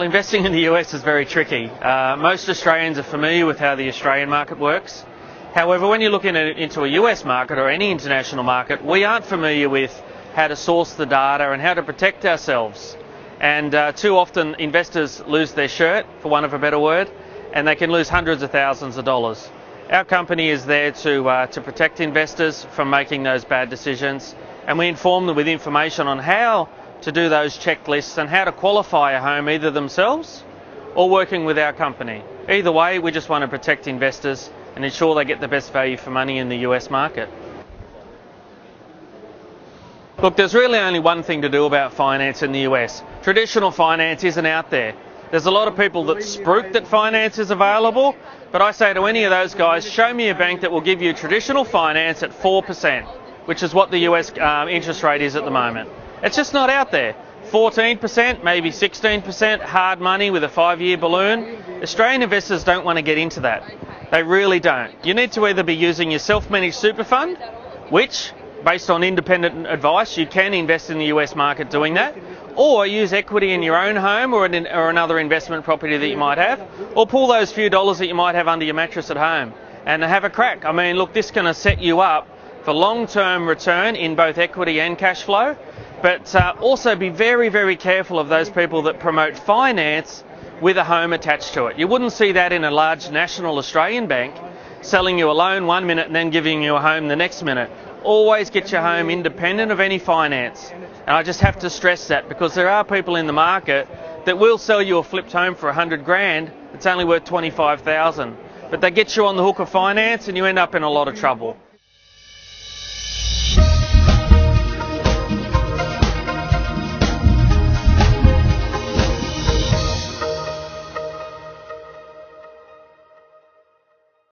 investing in the US is very tricky. Most Australians are familiar with how the Australian market works. However, when you look into a US market or any international market, we aren't familiar with how to source the data and how to protect ourselves. And too often investors lose their shirt, for want of a better word, and they can lose hundreds of thousands of dollars. Our company is there to protect investors from making those bad decisions, and we inform them with information on how to do those checklists and how to qualify a home either themselves or working with our company. Either way, we just want to protect investors and ensure they get the best value for money in the US market. Look, there's really only one thing to do about finance in the US. Traditional finance isn't out there. There's a lot of people that spruik that finance is available, but I say to any of those guys, show me a bank that will give you traditional finance at 4%, which is what the US interest rate is at the moment. It's just not out there. 14%, maybe 16%, hard money with a 5-year balloon. Australian investors don't want to get into that. They really don't. You need to either be using your self-managed super fund, which, based on independent advice, you can invest in the US market doing that, or use equity in your own home or another investment property that you might have, or pull those few dollars that you might have under your mattress at home and have a crack. I mean, look, this is going to set you up for long-term return in both equity and cash flow. But also be very, very careful of those people that promote finance with a home attached to it. You wouldn't see that in a large national Australian bank selling you a loan 1 minute and then giving you a home the next minute. Always get your home independent of any finance. And I just have to stress that because there are people in the market that will sell you a flipped home for 100 grand. It's only worth 25,000. But they get you on the hook of finance and you end up in a lot of trouble.